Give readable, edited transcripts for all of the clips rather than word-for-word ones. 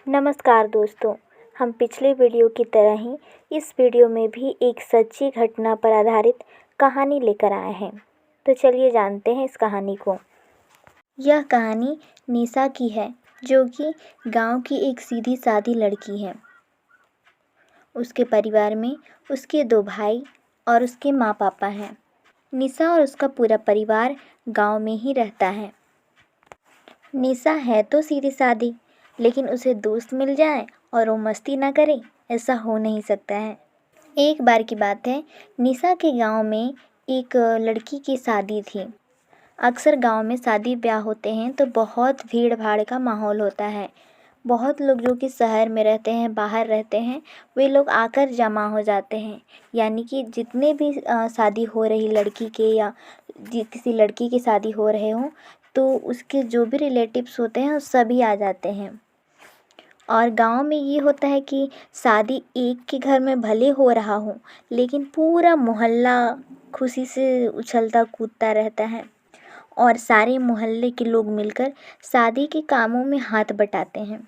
नमस्कार दोस्तों। हम पिछले वीडियो की तरह ही इस वीडियो में भी एक सच्ची घटना पर आधारित कहानी लेकर आए हैं। तो चलिए जानते हैं इस कहानी को। यह कहानी निशा की है, जो कि गांव की एक सीधी सादी लड़की है। उसके परिवार में उसके 2 भाई और उसके माँ पापा हैं। निशा और उसका पूरा परिवार गांव में ही रहता है। निशा है तो सीधी सादी, लेकिन उसे दोस्त मिल जाए और वो मस्ती ना करे, ऐसा हो नहीं सकता है। एक बार की बात है, निशा के गांव में एक लड़की की शादी थी। अक्सर गांव में शादी ब्याह होते हैं तो बहुत भीड़ भाड़ का माहौल होता है। बहुत लोग जो कि शहर में रहते हैं, बाहर रहते हैं, वे लोग आकर जमा हो जाते हैं। यानी कि जितने भी शादी हो रही लड़की के या किसी लड़की की शादी हो रहे हों, तो उसके जो भी रिलेटिव्स होते हैं वो सभी आ जाते हैं। और गांव में ये होता है कि शादी एक के घर में भले हो रहा हो, लेकिन पूरा मोहल्ला खुशी से उछलता कूदता रहता है और सारे मोहल्ले के लोग मिलकर शादी के कामों में हाथ बटाते हैं।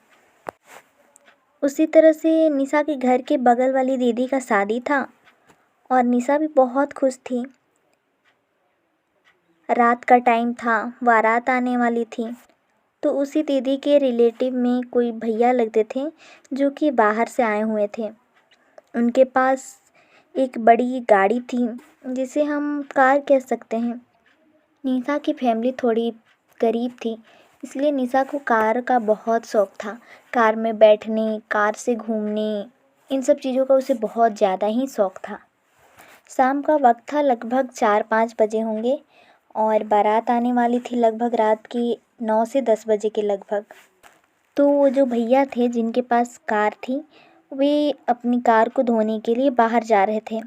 उसी तरह से निशा के घर के बगल वाली दीदी का शादी था और निशा भी बहुत खुश थी। रात का टाइम था, बारात आने वाली थी। तो उसी दीदी के रिलेटिव में कोई भैया लगते थे जो कि बाहर से आए हुए थे। उनके पास एक बड़ी गाड़ी थी, जिसे हम कार कह सकते हैं। निशा की फैमिली थोड़ी गरीब थी, इसलिए निशा को कार का बहुत शौक़ था। कार में बैठने, कार से घूमने, इन सब चीज़ों का उसे बहुत ज़्यादा ही शौक़ था। शाम का वक्त था, लगभग 4-5 बजे होंगे और बारात आने वाली थी लगभग रात की 9 से 10 बजे के लगभग। तो वो जो भैया थे जिनके पास कार थी, वे अपनी कार को धोने के लिए बाहर जा रहे थे।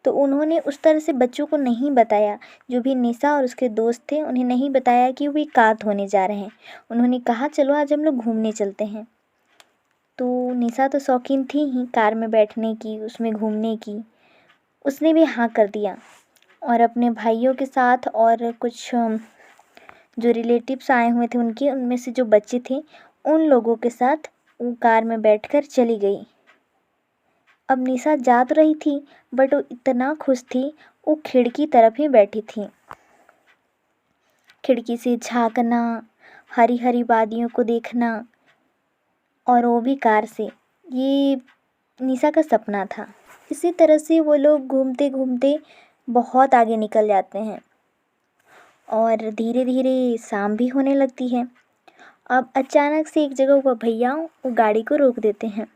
तो उन्होंने उस तरह से बच्चों को नहीं बताया, जो भी निशा और उसके दोस्त थे उन्हें नहीं बताया कि वे कार धोने जा रहे हैं। उन्होंने कहा चलो आज हम लोग घूमने चलते हैं। तो निशा तो शौकीन थी ही कार में बैठने की, उसमें घूमने की। उसने भी हाँ कर दिया और अपने भाइयों के साथ और कुछ जो रिलेटिव्स आए हुए थे उनके, उनमें से जो बच्चे थे उन लोगों के साथ वो कार में बैठकर चली गई। अब निशा जा तो रही थी, बट वो इतना खुश थी, वो खिड़की तरफ ही बैठी थी। खिड़की से झांकना, हरी हरी वादियों को देखना, और वो भी कार से, ये निशा का सपना था। इसी तरह से वो लोग घूमते घूमते बहुत आगे निकल जाते हैं और धीरे धीरे शाम भी होने लगती है। अब अचानक से एक जगह वो भैया वो गाड़ी को रोक देते हैं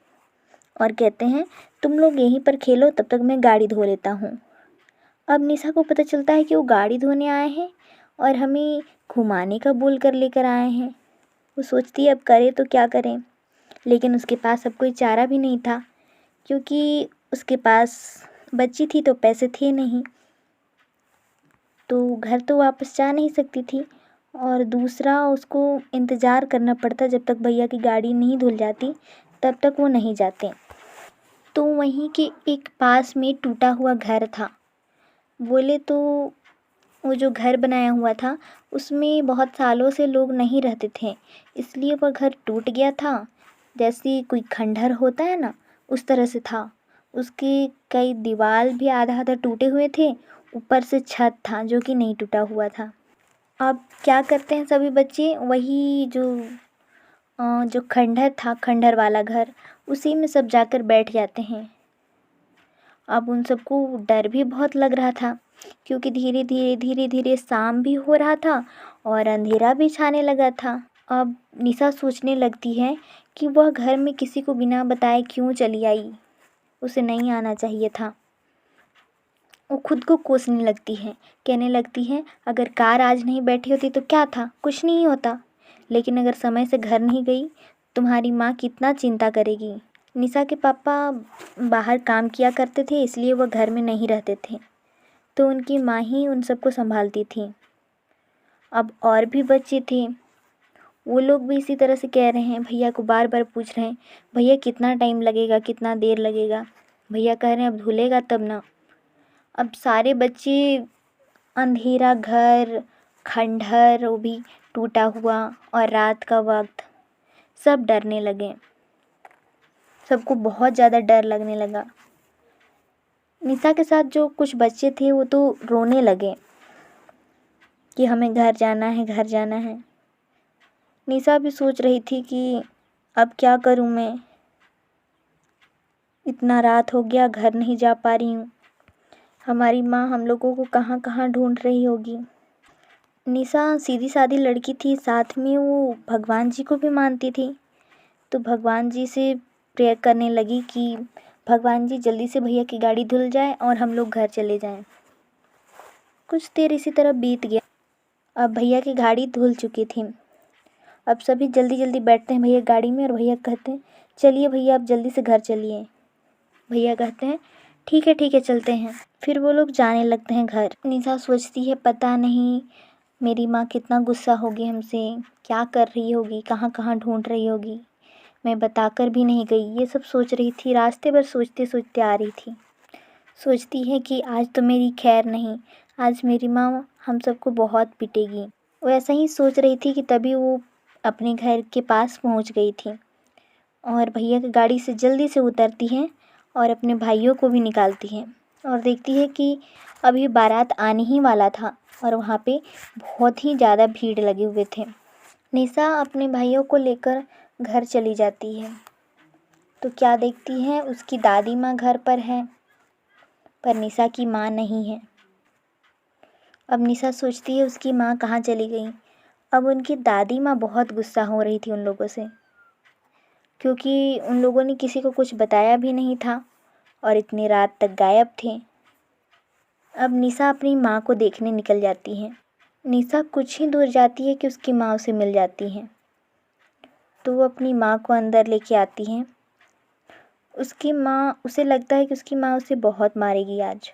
और कहते हैं तुम लोग यहीं पर खेलो, तब तक मैं गाड़ी धो लेता हूँ। अब निशा को पता चलता है कि वो गाड़ी धोने आए हैं और हमें घुमाने का बोल कर लेकर आए हैं। वो सोचती है अब करे तो क्या करें, लेकिन उसके पास अब कोई चारा भी नहीं था, क्योंकि उसके पास बच्ची थी तो पैसे थे नहीं, तो घर तो वापस जा नहीं सकती थी और दूसरा उसको इंतज़ार करना पड़ता जब तक भैया की गाड़ी नहीं धुल जाती, तब तक वो नहीं जाते। तो वहीं के एक पास में टूटा हुआ घर था। बोले तो वो जो घर बनाया हुआ था उसमें बहुत सालों से लोग नहीं रहते थे, इसलिए वह घर टूट गया था। जैसे कोई खंडहर होता है ना, उस तरह से था। उसके कई दीवार भी आधा आधा टूटे हुए थे, ऊपर से छत था जो कि नहीं टूटा हुआ था। अब क्या करते हैं सभी बच्चे, वही जो खंडहर था, खंडहर वाला घर, उसी में सब जाकर बैठ जाते हैं। अब उन सबको डर भी बहुत लग रहा था, क्योंकि धीरे धीरे शाम भी हो रहा था और अंधेरा भी छाने लगा था। अब निशा सोचने लगती है कि वह घर में किसी को बिना बताए क्यों चली आई, उसे नहीं आना चाहिए था। वो खुद को कोसने लगती है, कहने लगती है अगर कार आज नहीं बैठी होती तो क्या था, कुछ नहीं होता, लेकिन अगर समय से घर नहीं गई तुम्हारी माँ कितना चिंता करेगी। निशा के पापा बाहर काम किया करते थे, इसलिए वह घर में नहीं रहते थे, तो उनकी माँ ही उन सबको संभालती थी। अब और भी बच्चे थे, वो लोग भी इसी तरह से कह रहे हैं, भैया को बार बार पूछ रहे हैं भैया कितना टाइम लगेगा, कितना देर लगेगा। भैया कह रहे हैं अब धुलेगा तब ना। अब सारे बच्चे, अंधेरा घर, खंडहर वो भी टूटा हुआ और रात का वक्त, सब डरने लगे। सबको बहुत ज़्यादा डर लगने लगा। निशा के साथ जो कुछ बच्चे थे वो तो रोने लगे कि हमें घर जाना है, घर जाना है। निशा भी सोच रही थी कि अब क्या करूं मैं, इतना रात हो गया, घर नहीं जा पा रही हूँ। हमारी माँ हम लोगों को कहाँ कहाँ ढूंढ रही होगी। निशा सीधी सादी लड़की थी, साथ में वो भगवान जी को भी मानती थी। तो भगवान जी से प्रेयर करने लगी कि भगवान जी जल्दी से भैया की गाड़ी धुल जाए और हम लोग घर चले जाएं। कुछ देर इसी तरह बीत गया। अब भैया की गाड़ी धुल चुकी थी। अब सभी जल्दी जल्दी बैठते हैं भैया गाड़ी में और भैया कहते हैं चलिए भैया आप जल्दी से घर चलिए। भैया कहते हैं ठीक है चलते हैं। फिर वो लोग जाने लगते हैं घर। निशा सोचती है पता नहीं मेरी माँ कितना गुस्सा होगी हमसे, क्या कर रही होगी, कहाँ कहाँ ढूंढ रही होगी, मैं बताकर भी नहीं गई। ये सब सोच रही थी। रास्ते भर सोचते सोचते आ रही थी। सोचती है कि आज तो मेरी खैर नहीं, आज मेरी माँ हम सबको बहुत पिटेगी। वो ऐसा ही सोच रही थी कि तभी वो अपने घर के पास पहुंच गई थी और भैया की गाड़ी से जल्दी से उतरती है और अपने भाइयों को भी निकालती है और देखती है कि अभी बारात आने ही वाला था और वहाँ पे बहुत ही ज़्यादा भीड़ लगे हुए थे। निशा अपने भाइयों को लेकर घर चली जाती है तो क्या देखती है उसकी दादी माँ घर पर है पर निशा की माँ नहीं है। अब निशा सोचती है उसकी माँ कहाँ चली गई। अब उनकी दादी माँ बहुत गुस्सा हो रही थी उन लोगों से, क्योंकि उन लोगों ने किसी को कुछ बताया भी नहीं था और इतनी रात तक गायब थे। अब निशा अपनी माँ को देखने निकल जाती है। निशा कुछ ही दूर जाती है कि उसकी माँ उसे मिल जाती है तो वो अपनी माँ को अंदर लेके आती है। उसकी माँ, उसे लगता है कि उसकी माँ उसे बहुत मारेगी आज,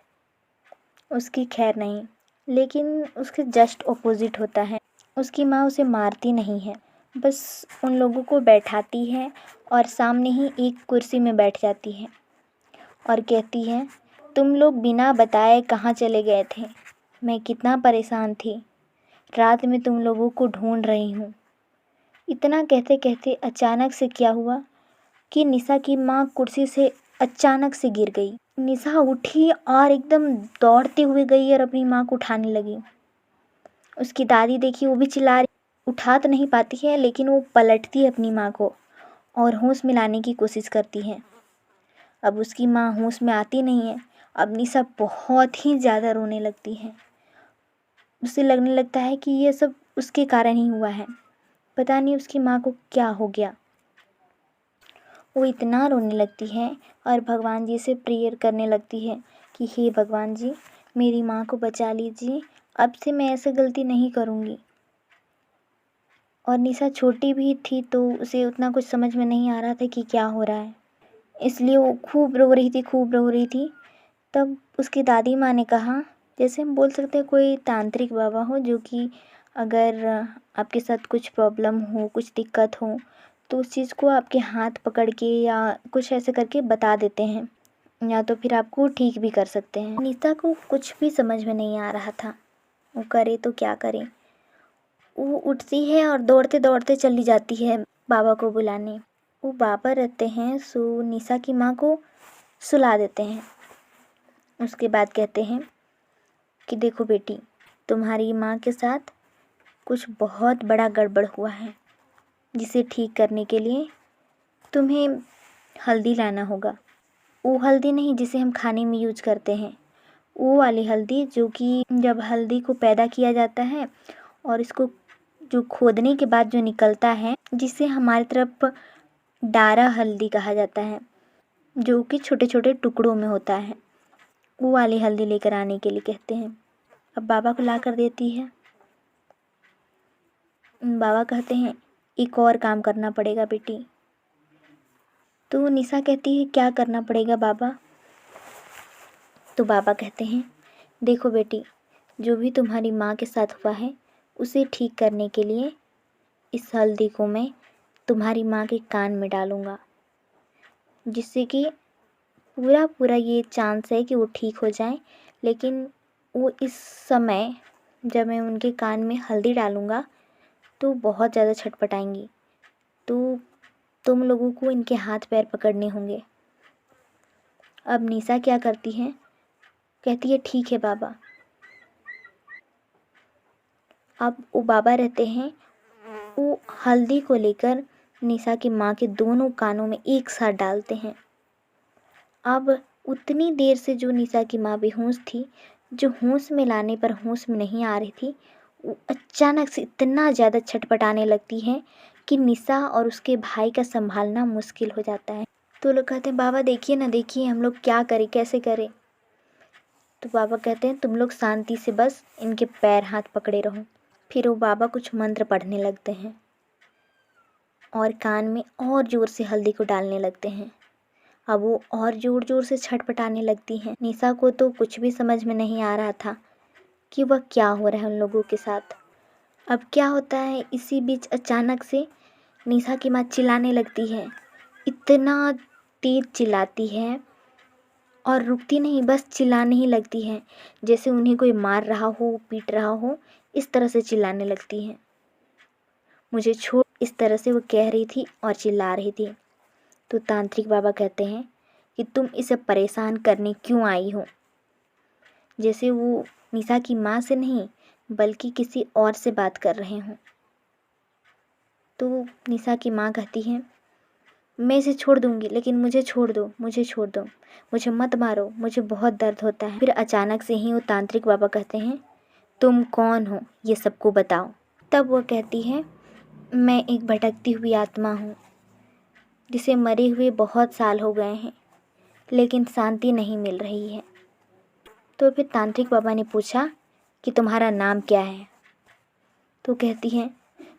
उसकी खैर नहीं। लेकिन उसके जस्ट ऑपोजिट होता है। उसकी माँ उसे मारती नहीं है, बस उन लोगों को बैठाती है और सामने ही एक कुर्सी में बैठ जाती है और कहती है तुम लोग बिना बताए कहाँ चले गए थे, मैं कितना परेशान थी, रात में तुम लोगों को ढूंढ रही हूँ। इतना कहते कहते अचानक से क्या हुआ कि निशा की माँ कुर्सी से अचानक से गिर गई। निशा उठी और एकदम दौड़ते हुए गई और अपनी माँ को उठाने लगी। उसकी दादी देखी, वो भी चिल्ला रही, उठा तो नहीं पाती है लेकिन वो पलटती है अपनी माँ को और होश में लाने की कोशिश करती है। अब उसकी माँ होश में आती नहीं है। अब निशा बहुत ही ज़्यादा रोने लगती है। उसे लगने लगता है कि ये सब उसके कारण ही हुआ है, पता नहीं उसकी माँ को क्या हो गया। वो इतना रोने लगती है और भगवान जी से प्रेयर करने लगती है कि हे भगवान जी मेरी माँ को बचा लीजिए, अब से मैं ऐसे गलती नहीं करूँगी। और निशा छोटी भी थी तो उसे उतना कुछ समझ में नहीं आ रहा था कि क्या हो रहा है, इसलिए वो खूब रो रही थी। तब उसकी दादी माँ ने कहा, जैसे हम बोल सकते हैं कोई तांत्रिक बाबा हो जो कि अगर आपके साथ कुछ प्रॉब्लम हो, कुछ दिक्कत हो तो उस चीज़ को आपके हाथ पकड़ के या कुछ ऐसे करके बता देते हैं या तो फिर आपको ठीक भी कर सकते हैं। निशा को कुछ भी समझ में नहीं आ रहा था, वो करे तो क्या करे। वो उठती है और दौड़ते दौड़ते चली जाती है बाबा को बुलाने। वो बाबा रहते हैं सो निशा की माँ को सुला देते हैं। उसके बाद कहते हैं कि देखो बेटी, तुम्हारी माँ के साथ कुछ बहुत बड़ा गड़बड़ हुआ है, जिसे ठीक करने के लिए तुम्हें हल्दी लाना होगा। वो हल्दी नहीं जिसे हम खाने में यूज करते हैं, वो वाली हल्दी जो कि जब हल्दी को पैदा किया जाता है और इसको जो खोदने के बाद जो निकलता है, जिसे हमारी तरफ डारा हल्दी कहा जाता है, जो कि छोटे छोटे टुकड़ों में होता है, वो वाली हल्दी लेकर आने के लिए कहते हैं। अब बाबा को ला कर देती है। बाबा कहते हैं एक और काम करना पड़ेगा बेटी। तो निशा कहती है क्या करना पड़ेगा बाबा। तो बाबा कहते हैं देखो बेटी, जो भी तुम्हारी माँ के साथ हुआ है उसे ठीक करने के लिए इस हल्दी को मैं तुम्हारी माँ के कान में डालूँगा, जिससे कि पूरा ये चांस है कि वो ठीक हो जाए। लेकिन वो इस समय जब मैं उनके कान में हल्दी डालूँगा तो बहुत ज़्यादा छटपटाएंगी, तो तुम लोगों को इनके हाथ पैर पकड़ने होंगे। अब निशा क्या करती है, कहती है ठीक है बाबा। अब वो बाबा रहते हैं, वो हल्दी को लेकर निशा की माँ के दोनों कानों में एक साथ डालते हैं। अब उतनी देर से जो निशा की माँ बेहोश थी, जो होश में लाने पर होश में नहीं आ रही थी, वो अचानक से इतना ज़्यादा छटपटाने लगती है कि निशा और उसके भाई का संभालना मुश्किल हो जाता है। तो लोग कहते हैं बाबा देखिए ना, देखिए हम लोग क्या करें, कैसे करें। तो बाबा कहते हैं तुम लोग शांति से बस इनके पैर हाथ पकड़े रहो। फिर वो बाबा कुछ मंत्र पढ़ने लगते हैं और कान में और ज़ोर से हल्दी को डालने लगते हैं। अब वो और ज़ोर ज़ोर से छटपटाने लगती हैं। निशा को तो कुछ भी समझ में नहीं आ रहा था कि वह क्या हो रहा है उन लोगों के साथ। अब क्या होता है, इसी बीच अचानक से निशा की माँ चिल्लाने लगती है। इतना तेज चिल्लाती है और रुकती नहीं, बस चिल्लाने ही लगती है, जैसे उन्हें कोई मार रहा हो, पीट रहा हो, इस तरह से चिल्लाने लगती है। मुझे छोड़, इस तरह से वो कह रही थी और चिल्ला रही थी। तो तांत्रिक बाबा कहते हैं कि तुम इसे परेशान करने क्यों आई हो, जैसे वो निशा की माँ से नहीं बल्कि किसी और से बात कर रहे हों। तो निशा की माँ कहती है मैं इसे छोड़ दूंगी, लेकिन मुझे छोड़ दो, मुझे छोड़ दो, मुझे मत मारो, मुझे बहुत दर्द होता है। फिर अचानक से ही वो तांत्रिक बाबा कहते हैं तुम कौन हो, ये सबको बताओ। तब वो कहती है मैं एक भटकती हुई आत्मा हूँ, जिसे मरे हुए बहुत साल हो गए हैं, लेकिन शांति नहीं मिल रही है। तो फिर तांत्रिक बाबा ने पूछा कि तुम्हारा नाम क्या है। तो कहती है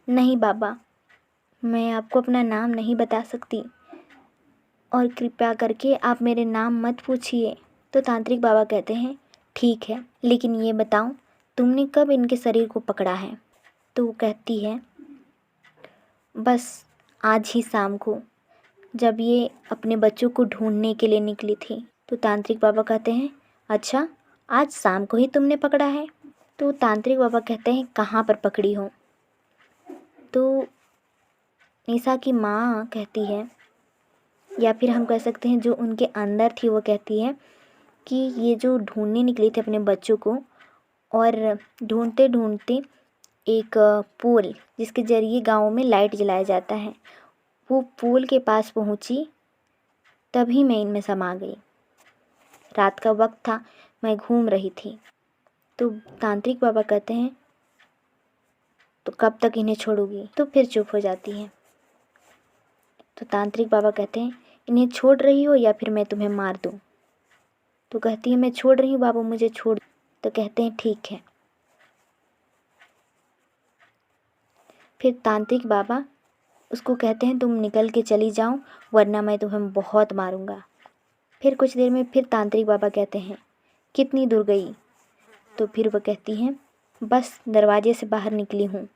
नहीं बाबा, मैं आपको अपना नाम नहीं बता सकती और कृपया करके आप मेरे नाम मत पूछिए। तो तांत्रिक बाबा कहते हैं ठीक है, लेकिन ये बताओ तुमने कब इनके शरीर को पकड़ा है। तो वो कहती है बस आज ही शाम को, जब ये अपने बच्चों को ढूंढने के लिए निकली थी। तो तांत्रिक बाबा कहते हैं अच्छा, आज शाम को ही तुमने पकड़ा है। तो तांत्रिक बाबा कहते हैं कहाँ पर पकड़ी हो। तो निशा की माँ कहती है, या फिर हम कह सकते हैं जो उनके अंदर थी, वो कहती है कि ये जो ढूंढने निकली थी अपने बच्चों को, और ढूंढते ढूंढते एक पोल जिसके ज़रिए गाँव में लाइट जलाया जाता है, वो पोल के पास पहुँची, तभी मैं इनमें समा गई। रात का वक्त था, मैं घूम रही थी। तो तांत्रिक बाबा कहते हैं तो कब तक इन्हें छोड़ोगी। तो फिर चुप हो जाती है। तो तांत्रिक बाबा कहते हैं इन्हें छोड़ रही हो या फिर मैं तुम्हें मार दूँ। तो कहती है मैं छोड़ रही हूँ बाबू, मुझे छोड़। तो कहते हैं ठीक है। फिर तांत्रिक बाबा उसको कहते हैं तुम निकल के चली जाओ, वरना मैं तुम्हें बहुत मारूंगा। फिर कुछ देर में फिर तांत्रिक बाबा कहते हैं कितनी दूर गई। तो फिर वह कहती हैं बस दरवाजे से बाहर निकली हूँ।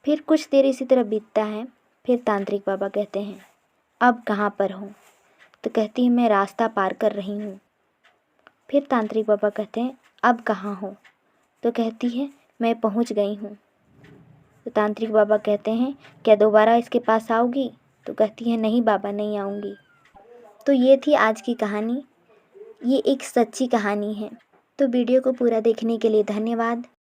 फिर कुछ देर इसी तरह बीतता है। फिर तांत्रिक बाबा कहते हैं अब कहाँ पर हो। तो कहती है मैं रास्ता पार कर रही हूँ। फिर तांत्रिक बाबा कहते हैं अब कहाँ हो। तो कहती है मैं पहुँच गई हूँ। तो तांत्रिक बाबा कहते हैं क्या दोबारा इसके पास आओगी। तो कहती है नहीं बाबा, नहीं आऊँगी। तो ये थी आज की कहानी। ये एक सच्ची कहानी है। तो वीडियो को पूरा देखने के लिए धन्यवाद।